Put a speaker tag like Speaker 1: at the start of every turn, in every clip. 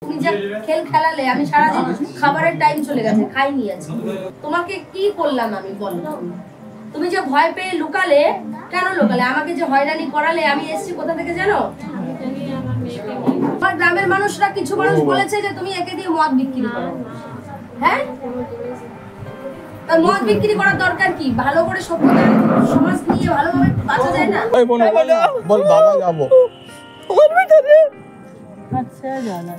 Speaker 1: তুমি যা খেল খেলালে আমি সারাদিন খাবারের টাইম চলে গেছে, খাইনি আজকে। তোমাকে কি করলাম আমি বলো? তুমি যে ভয় পেয়ে লুকালে, কেন লুকালে? আমাকে যে হয়রানি করালে, আমি এসেছি কোথা থেকে জানো? আমার গ্রামের মানুষরা, কিছু মানুষ বলেছে যে তুমি একে দিয়ে মদ বিক্রি করো। হ্যাঁ, মদ বিক্রি করার দরকার কি? ভালো করে সমাজ নিয়ে ভালোভাবে বাঁচা যায় না?
Speaker 2: বল বাবা যাবো।
Speaker 1: আচ্ছা জানা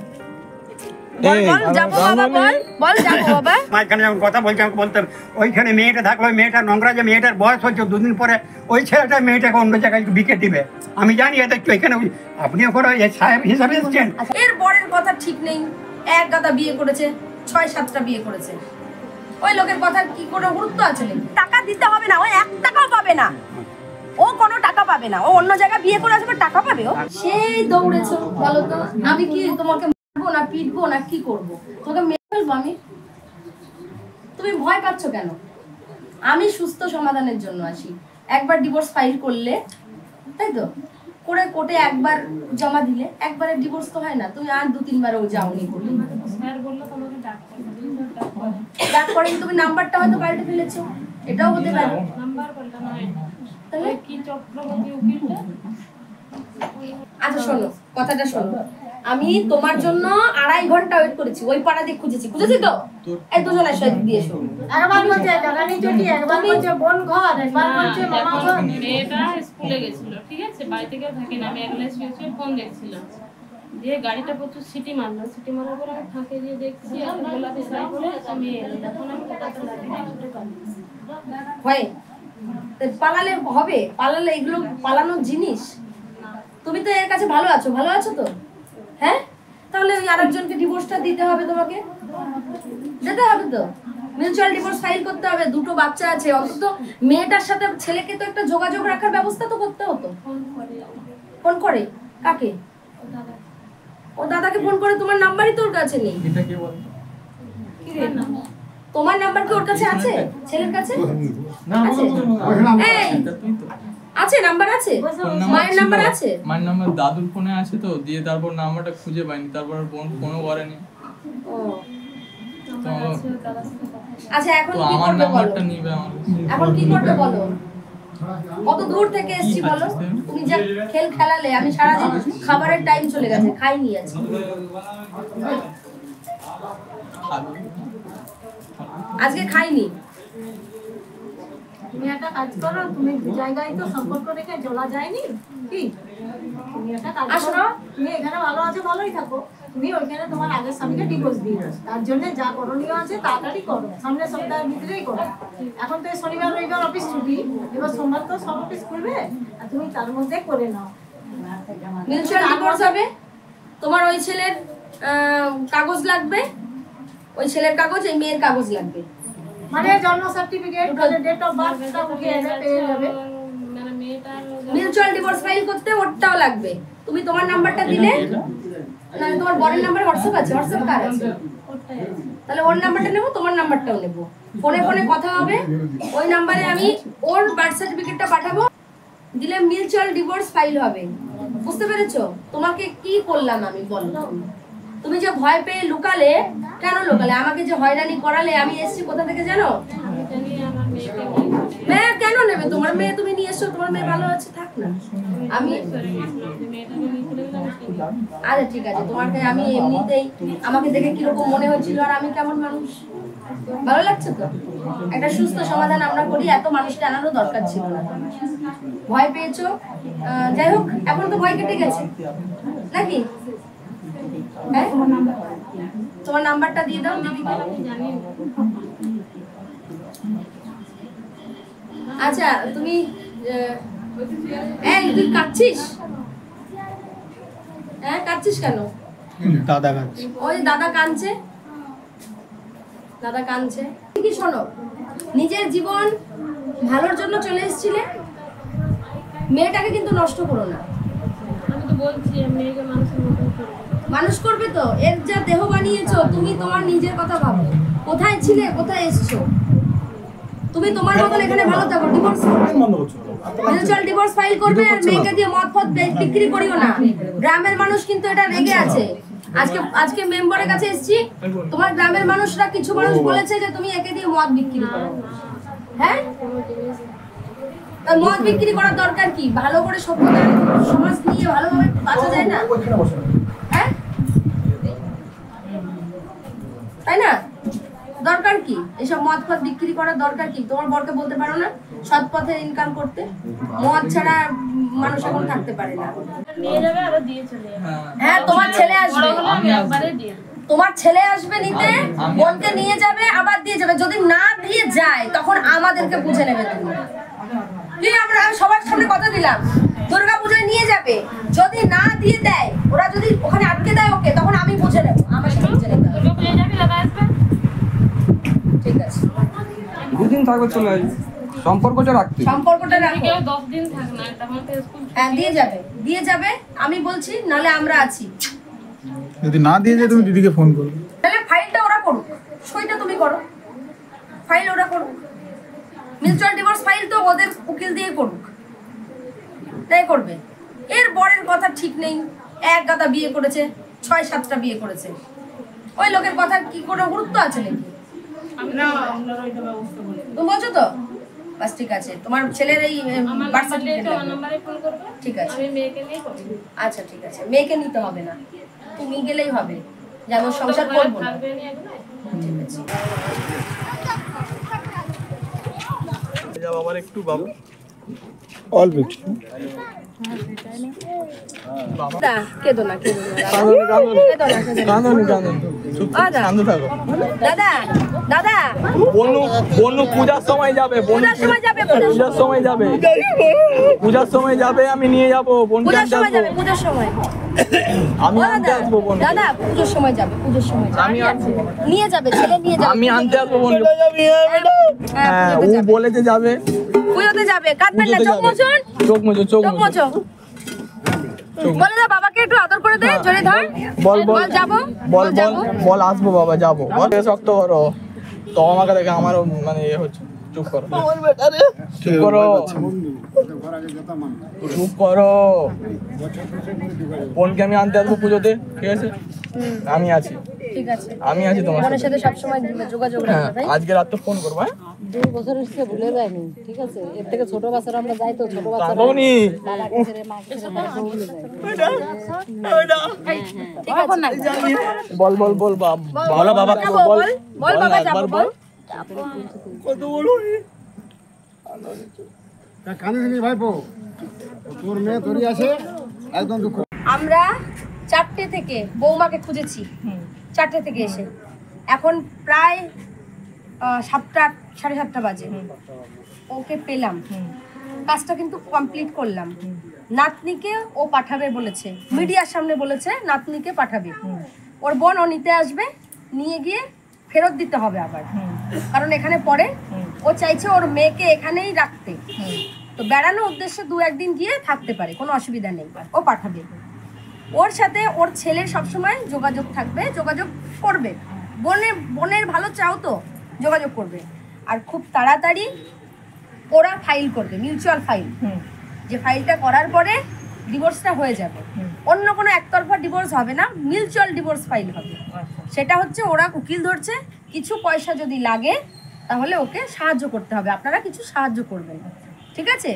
Speaker 3: কথা বলছি আমাকে বলতেন ওইখানে মেয়েটা থাকলো, ওই মেয়েটার নোংরা যে মেয়েটার বয়স হচ্ছে, দুদিন পরে ওই ছেলেটা মেয়েটাকে অন্য জায়গায় বিকে দিবে। আমি জানি এটা এখানে আপনি ওখানে সাহেব হিসাবে এসেছেন।
Speaker 1: এর বরের কথা ঠিক নেই, এক গাদা বিয়ে করেছে, 6-7টা বিয়ে করেছে। ওই লোকের কথার কি কোনো গুরুত্ব আছে? টাকা দিতে হবে না, ও 1 টাকাও পাবে না, ও কোনো টাকা পাবে না। ও অন্য জায়গায় বিয়ে করে আসবে, টাকা পাবে ও? সেই দৌড়েছো, বলো তো আমি কি তোমাকে মারবো না পিটবো না কি করবো? তোকে মেরে ফেলবো আমি? তুমি ভয় পাচ্ছ কেন? আমি সুস্থ সমাধানের জন্য আসি। একবার ডিভোর্স ফাইল করলে, তাই তো, করে কোর্টে একবার জমা দিলে একবারে ডিভোর্স তো হয় না। তুমি আর 2-3 বারও যাওনি করলে, ডাক করেন, তুমি নাম্বারটা হয়তো পাল্টে ফেলেছো, এটাও হতে পারে। আচ্ছা শোনো, কথাটা শোনো। আমি তোমার জন্য 2.5 ঘন্টা ওয়েট করেছি, ওই পাড়া দিয়ে খুঁজেছি তো এই দুজন এসে দিয়ে এসো।
Speaker 4: একবার বলছে দাদানি চটি, একবার বলছে বোন ঘর, একবার বলছে মামা ঘর।
Speaker 5: মেয়েটা স্কুলে গেছিল, ঠিক আছে, বাড়ি থেকে থাকি না, আমি একলা শুয়েছি, ফোন দেখছিলাম, দিয়ে গাড়িটা প্রচুর সিটি মারলো, সিটি মারার পর আমি ফাঁকে দিয়ে দেখছি এখন গোলাপি শাড়ি পরে আমি তখন আমি
Speaker 1: হয় পালালে হবে? পালালে এগুলো পালানোর জিনিস? তুমি তো এর কাছে ভালো আছো তো? হ্যাঁ, তাহলে ওই আরেকজনকে ডিভোর্সটা দিতে হবে, তোমাকে যেতে হবে তো, মিউচুয়াল ডিভোর্স ফাইল করতে হবে। 2টো বাচ্চা আছে, অন্তত মেয়েটার সাথে ছেলেকে তো একটা যোগাযোগ রাখার ব্যবস্থা তো করতে হতো। ফোন করে কাকে? ও দাদাকে ফোন করে, তোমার নাম্বারই তোর কাছে নেই।
Speaker 2: এটা কি বল?
Speaker 1: তোমার নাম্বার কি ওর কাছে আছে? ছেলের কাছে আছে? নাম্বার আছে? মায়ের নাম্বার আছে?
Speaker 2: মায়ের নাম্বার দাদুর ফোনে আছে তো, দিয়ে তারপর নাম্বারটা খুঁজে পাইনি, তারপর ফোনও করেনি।
Speaker 1: আচ্ছা এখন
Speaker 2: তো
Speaker 1: কি
Speaker 2: আমার
Speaker 1: করবে
Speaker 2: নাম্বারটা
Speaker 1: বলো?
Speaker 2: নিবে আমার।
Speaker 1: এখন কি করবে বলো? কত দূর থেকে এসেছি বলো? তুমি যা খেল খেলালে, আমি সারাদিন খাবারের টাইম চলে গেছে, খাইনি আজকে। আজকে খাইনি।
Speaker 4: তুমি একটা কাজ করো, তুমি 2 জায়গায় তো সম্পর্ক রেখে চলা যায়নি কি? তুমি একটা কাজ করো, তুমি এখানে ভালো আছো, ভালোই থাকো, তুমি ওইখানে তোমার আগের স্বামীকে ডিভোর্স দিয়ে দাও। তার জন্য যা করণীয় আছে তাড়াতাড়ি করো, সামনের সপ্তাহের ভিতরেই করো। এখন তো শনিবার রবিবার অফিস ছুটি, এবার সোমবার তো সব অফিস খুলবে, আর তুমি তার মধ্যে করে নাও।
Speaker 1: মিউচুয়াল ডিভোর্স হবে, তোমার ওই ছেলের কাগজ লাগবে, ওই ছেলের কাগজ, এই মেয়ের কাগজ লাগবে,
Speaker 4: মানে জন্ম সার্টিফিকেট, ডেট অফ বার্থটা উঠিয়ে পেয়ে যাবে।
Speaker 5: মানে মেয়েটার
Speaker 1: মিউচুয়াল ডিভোর্স ফাইল করতে ওটাও লাগবে। তুমি তোমার নাম্বারটা দিলে, না তোমার বরের নাম্বার হোয়াটসঅ্যাপ আছে? হোয়াটসঅ্যাপ কার আছে? তাহলে ওর নাম্বারটা নেব, তোমার নাম্বারটাও নেব, ফোনে ফোনে কথা হবে। ওই নাম্বারে আমি ওর বার্থ সার্টিফিকেটটা পাঠাবো, দিলে মিউচুয়াল ডিভোর্স ফাইল হবে। বুঝতে পেরেছো? তোমাকে কি করলাম আমি বলো? তুমি যে ভয় পেয়ে লুকালে, কেন লুকালে? আমাকে যে হয়রানি করালে, আমি এসেছি কোথা থেকে জানো? মেয়ে কেন নেবে? তোমার মেয়ে তুমি নিয়ে এসছো, তোমার মেয়ে ভালো আছে, থাক না। আমি আচ্ছা ঠিক আছে, তোমাকে আমি এমনিতেই, আমাকে দেখে কিরকম মনে হচ্ছিল আর আমি কেমন মানুষ, ভালো লাগছে তো? একটা সুস্থ সমাধান আমরা করি, এত মানুষকে আনারও দরকার ছিল না। ভয় পেয়েছো, যাই হোক, এখন তো ভয় কেটে গেছে নাকি? হ্যাঁ, তোমার নাম্বারটা দিয়ে দাও দিদিকে। আচ্ছা তুমি তুই কাঁদছিস? হ্যাঁ, কাঁদছিস কেন?
Speaker 3: দাদা কাঁদছে।
Speaker 1: ওই দাদা কাঁদছে, দাদা কাঁদছে। কি শোনো, নিজের জীবন ভালোর জন্য চলে এসেছিলে, মেয়েটাকে কিন্তু নষ্ট করো না।
Speaker 5: আমি তো বলছি মেয়েকে
Speaker 1: মানুষ করবে তো, এর যা দেহ বানিয়েছো, তুমি তোমার নিজের কথা ভাবো। কোথায় ছিলে, কোথায় এসছো? তুমি তোমার মতন এখানে ভালো থাকো, ডিভোর্স মিউচুয়াল ডিভোর্স ফাইল করবে, আর মেয়েকে দিয়ে মদ ফদ বিক্রি করিও না। গ্রামের মানুষ কিন্তু এটা রেগে আছে, আজকে মেম্বারের কাছে এসেছি, তোমার গ্রামের মানুষরা কিছু মানুষ বলেছে যে তুমি একে দিয়ে মদ বিক্রি করো। হ্যাঁ, মদ বিক্রি করার দরকার কি? ভালো করে সভ্যতার সমাজ নিয়ে ভালোভাবে বাঁচা যায় না? হ্যাঁ, তাই না? দরকার কি এসব মদ ফদ বিক্রি করার দরকার কি? তোমার বরকে বলতে পারো না সৎ পথে ইনকাম করতে? মদ ছাড়া মানুষ এখন থাকতে পারে না।
Speaker 5: নিয়ে যাবে আবার দিয়ে চলে যাবে।
Speaker 1: হ্যাঁ, তোমার ছেলে আসবে,
Speaker 5: আমি একবারে দিয়ে
Speaker 1: তোমার ছেলে আসবে নিতে, বোনকে নিয়ে যাবে আবার দিয়ে যাবে। যদি না দিয়ে যায় তখন আমাদেরকে বুঝে নেবে তুমি। আমরা সবার সামনে কথা দিলাম দুর্গা পূজায় নিয়ে যাবে, যদি না দিয়ে দেয়, ওরা যদি ওখানে আটকে দেয় ওকে, তখন আমি বুঝে নেবো, আমার সাথে বুঝে নেবে।
Speaker 5: দুর্গা পূজায় যাবি, দাদা আসবে।
Speaker 1: ঠিক আছে,
Speaker 6: দুদিন থাকবে চলে আসবে, সম্পর্কটা রাখতে।
Speaker 1: সম্পর্কটা রাখো।
Speaker 5: কেউ 10 দিন থাক না, তখন তো স্কুল
Speaker 1: হ্যাঁ, দিয়ে যাবে আমি বলছি, নালে আমরা আছি।
Speaker 7: যদি না দিয়ে যায় তুমি দিদিকে ফোন করবে।
Speaker 1: তাহলে ফাইলটা ওরা করুক, সইটা তুমি করো, ফাইল ওরা করুক। মিউচুয়াল ডিভোর্স ফাইল তো ওদের উকিল দিয়ে করুক, তাই করবে। এর বরের কথা ঠিক নেই, এক গাদা বিয়ে করেছে, 6-7টা বিয়ে করেছে। ওই লোকের কথা কি কোনো গুরুত্ব আছে নাকি? তুমি বলছো তো? বাস ঠিক আছে, তোমার ছেলের এই
Speaker 5: আমার
Speaker 1: বার্থ
Speaker 5: নাম্বার
Speaker 1: সার্টিফিকেট
Speaker 5: দিয়েছে, ওর নাম্বারে ফোন করবে।
Speaker 1: ঠিক আছে,
Speaker 5: আমি মেয়েকে নিয়ে করব।
Speaker 1: আচ্ছা ঠিক আছে, মেয়েকে নিতে হবে না, তুমি গেলেই হবে, যেন সংসার করবো না।
Speaker 5: থাকবে নিয়ে একদম।
Speaker 1: ঠিক আছে।
Speaker 2: আবার একটু বাবা
Speaker 7: অল্প একটু।
Speaker 1: না, কেঁদো না, কেঁদো না। দাদা, দাদা,
Speaker 2: বনু পূজার সময় যাবে,
Speaker 1: পূজার সময় যাবে,
Speaker 2: পূজার সময় যাবে, পূজার সময় যাবে, আমি নিয়ে যাবো বোনকে
Speaker 1: পূজার
Speaker 2: আনতে
Speaker 1: সময়
Speaker 2: আসবো।
Speaker 1: যাবে, পূজার সময়।
Speaker 2: আমি
Speaker 1: ও
Speaker 2: আনতে আসবো বোন,
Speaker 1: দাদা, পুজোর সময় যাবে, পুজোর সময় যাবে।
Speaker 2: আমি আনবো।
Speaker 1: নিয়ে যাবে, ছেলে নিয়ে যাবে।
Speaker 2: আমি আনতে আসবো বোন।
Speaker 1: হ্যাঁ,
Speaker 2: হ্যাঁ, ও
Speaker 1: পুজোতে যাবে।
Speaker 2: বলেছে যাবে,
Speaker 1: পুজোতে যাবে, কাঁদবেন না,
Speaker 2: পুজোতে
Speaker 1: চোখ
Speaker 2: যাবে।
Speaker 1: মোছুন,
Speaker 2: চোখ মুছো, চোখ
Speaker 1: চোখ
Speaker 2: মুছো।
Speaker 1: মোছো। বলে দা বাবাকে একটু আদর করে দে, জড়িয়ে ধর।
Speaker 2: বল বল
Speaker 1: বল যাবো,
Speaker 2: বল বল
Speaker 1: যাবো।
Speaker 2: বল আসবো বাবা, যাবো। বল শক্ত করো, তো আমাকে দেখে আমারও মানে ইয়ে হচ্ছে। চুপ করো, চুপ করো, চুপ করো। বোনকে আমি আনতে আসবো পুজোতে, ঠিক আছে? আমি আছি,
Speaker 1: ঠিক আছে,
Speaker 2: আমি আছি তোমার
Speaker 1: বোনের
Speaker 2: সাথে।
Speaker 1: সাথে সবসময় যোগাযোগ
Speaker 2: হ্যাঁ,
Speaker 1: রাখবে, তাই?
Speaker 2: আজকে রাত তো ফোন করবো। হ্যাঁ,
Speaker 8: 2 বছরের সে ভুলে যায়নি, ঠিক আছে? এর থেকে ছোট বাচ্চারা আমরা যাই তো, ছোট বাচ্চারা
Speaker 2: কাঁদোনি।
Speaker 8: বাবাকে ছেড়ে মাকে ছেড়ে আমরা ভুলে যাই।
Speaker 1: ঠিক আছে।
Speaker 2: বল বল বল বলো বাবা,
Speaker 1: যাবো, বল, বল বাবা যাবো, বল।
Speaker 2: কত বলো।
Speaker 7: কাঁদিস ভাইপো, তোর মেয়ে তোরই আছে, একদম দুঃখ।
Speaker 1: আমরা 4টে থেকে বৌমাকে খুঁজেছি, 4টে থেকে এসে এখন প্রায় 7টা 7:30 বাজে ওকে পেলাম। কাজটা কিন্তু কমপ্লিট করলাম। নাতনিকে ও পাঠাবে বলেছে, মিডিয়ার সামনে বলেছে নাতনিকে পাঠাবে। ওর বোন ও নিতে আসবে, নিয়ে গিয়ে ফেরত দিতে হবে আবার, কারণ এখানে পড়ে। ও চাইছে ওর মেয়েকে এখানেই রাখতে, তো বেড়ানোর উদ্দেশ্যে 2-1 দিন গিয়ে থাকতে পারে, কোনো অসুবিধা নেই, ও পাঠাবে। ওর সাথে ওর ছেলের সবসময় যোগাযোগ থাকবে, যোগাযোগ করবে। বোনের ভালো চাও তো যোগাযোগ করবে। আর খুব তাড়াতাড়ি ওরা ফাইল করবে, মিউচুয়াল ফাইল, যে ফাইলটা করার পরে ডিভোর্সটা হয়ে যাবে। অন্য কোনো একতরফা ডিভোর্স হবে না, মিউচুয়াল ডিভোর্স ফাইল হবে। সেটা হচ্ছে ওরা উকিল ধরছে, কিছু পয়সা যদি লাগে তাহলে ওকে সাহায্য করতে হবে, আপনারা কিছু সাহায্য করবেন, ঠিক আছে?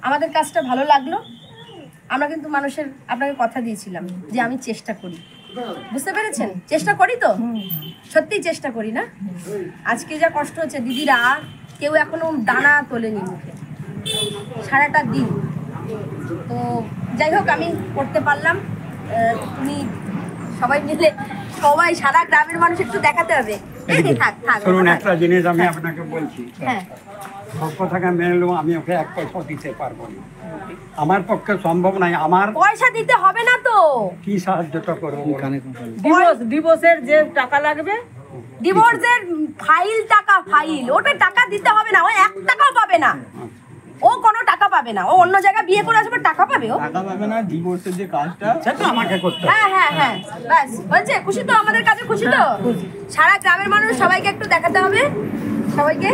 Speaker 1: আমাদের কাজটা ভালো লাগলো। আমরা কিন্তু মানুষের আপনাকে কথা দিয়েছিলাম যে আমি চেষ্টা করি, বুঝতে পেরেছেন? চেষ্টা করি তো, সত্যিই চেষ্টা করি না? আজকে যা কষ্ট হচ্ছে দিদিরা, কেউ এখনো দানা তোলেনি মুখে সারাটা দিন। তো যাই হোক, আমি করতে পারলাম। তুমি সবাই মিলে, সবাই সারা গ্রামের মানুষ একটু দেখাতে হবে। থাক থাক,
Speaker 3: শুনুন, একটা জিনিস আমি আপনাকে বলছি,
Speaker 1: হ্যাঁ,
Speaker 3: সব কথাকে মেনে নেবো, আমি ওকে 1 পয়সা দিতে পারবো না, আমার পক্ষে সম্ভব নাই। আমার
Speaker 1: পয়সা দিতে হবে না তো,
Speaker 3: কি সাহায্যটা করবো বলুন?
Speaker 8: ডিভোর্সের যে টাকা লাগবে,
Speaker 1: ডিভোর্সের ফাইল, টাকা ফাইল, ওটা টাকা দিতে হবে না, ও 1 টাকাও পাবে না, ও কোনো টাকা পাবে না। ও অন্য জায়গায় বিয়ে করে আসবে, টাকা পাবে ও?
Speaker 2: টাকা পাবে না, ডিভোর্সের যে কাজটা
Speaker 3: সেটা আমাকে করতে হবে।
Speaker 1: হ্যাঁ হ্যাঁ হ্যাঁ, ব্যাস হয়েছে। খুশি তো? আমাদের কাছে খুশি তো? সারা গ্রামের মানুষ সবাইকে একটু দেখাতে হবে, সবাইকে।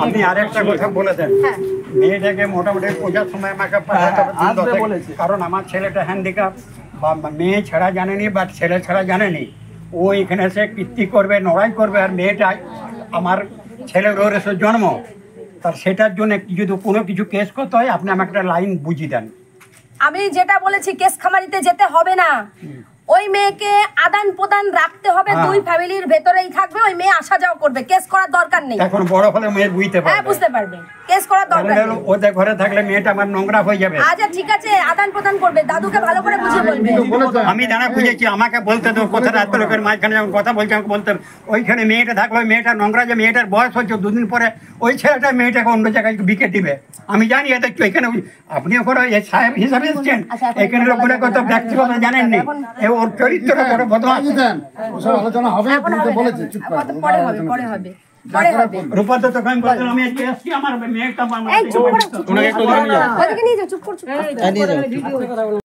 Speaker 3: আপনি আরেকটা কথা বলে দেন,
Speaker 1: হ্যাঁ,
Speaker 3: মেয়েটাকে মোটামুটি পূজার সময় আমাকে পাঠাতে হবে
Speaker 2: আসবে
Speaker 3: 2-10,
Speaker 2: বলেছে।
Speaker 3: কারণ আমার ছেলেটা হ্যান্ডিক্যাপ, বা মেয়ে ছাড়া জানেনি বা ছেলে ছাড়া জানেনি, ও এখানে এসে কীর্তি করবে, লড়াই করবে, আর মেয়েটা আমার ছেলের ওর এসে জন্ম, তার সেটার জন্য যদি কোনো কিছু কেস করতে হয় আপনি আমাকে একটা লাইন বুঝিয়ে দেন।
Speaker 1: আমি যেটা বলেছি কেস খামারিতে যেতে হবে না, ওই মেয়েকে আদান প্রদান রাখতে হবে,
Speaker 3: হ্যাঁ।
Speaker 1: দুই ফ্যামিলির ভেতরেই থাকবে, ওই মেয়ে আসা যাওয়া করবে, কেস করার দরকার নেই।
Speaker 3: এখন বড় হলে মেয়ে বুঝতে
Speaker 1: হ্যাঁ
Speaker 3: পারবে,
Speaker 1: বুঝতে পারবে, কেস করার দরকার নেই।
Speaker 3: ওদের ঘরে থাকলে মেয়েটা আমার নোংরা হয়ে যাবে।
Speaker 1: আচ্ছা ঠিক আছে, আদান প্রদান করবে, দাদুকে ভালো করে বুঝিয়ে বলবে।
Speaker 3: আমি জানা বুঝেছি, আমাকে বলতে তো কথাটা এত লোকের মাঝখানে যখন কথা বলছে আমাকে বলতে ওইখানে মেয়েটা থাকলো, ওই মেয়েটা নোংরা, যে মেয়েটার বয়স হচ্ছে, দুদিন পরে ওই ছেলেটা মেয়েটাকে অন্য জায়গায় বিকে দিবে। আমি জানি এটা এখানে আপনি ওখানে এই সাহেব হিসাবে এসেছেন, এখানে লোকগুলো কত ব্যক্তিগত জানেননি, ওর চরিত্রটা বড় বদমাশ।
Speaker 7: ওসব আলোচনা হবে, তুমি তো বলেছি চুপ কর।
Speaker 1: পরে হবে, পরে হবে, পরে হবে।
Speaker 3: রূপাতে তো আমি বলছিলাম আমি আজকে এসছি, আমার মেয়েটা
Speaker 1: এই চুপ করো,
Speaker 2: ওনাকে একটু ওদিকে নিয়ে যাও।
Speaker 1: ওদিকে নিয়ে যাও, চুপ কর, চুপ কর।